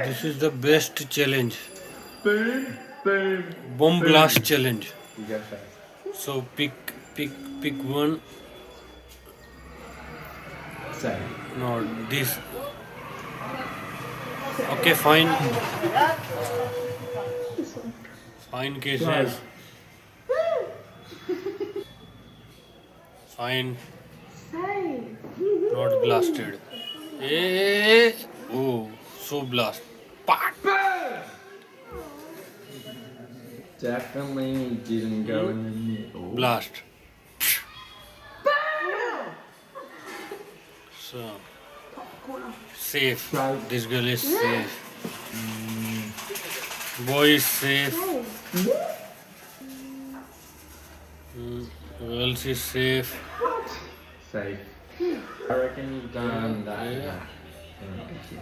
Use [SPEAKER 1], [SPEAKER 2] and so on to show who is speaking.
[SPEAKER 1] This is the best challenge.
[SPEAKER 2] Boom, boom.
[SPEAKER 1] Bomb
[SPEAKER 2] boom.
[SPEAKER 1] blast challenge.
[SPEAKER 2] You go first.
[SPEAKER 1] So pick one.
[SPEAKER 2] Say.
[SPEAKER 1] No, this. Okay, fine. Fine cases. Fine. Not blasted. Eh. Oh, so blast. Pat.
[SPEAKER 2] Definitely didn't go in the middle.
[SPEAKER 1] Blast. So safe. This girl is safe. Boy is safe. Who else is safe?
[SPEAKER 2] Safe. I reckon you've done that.
[SPEAKER 1] Yeah.
[SPEAKER 2] Yeah.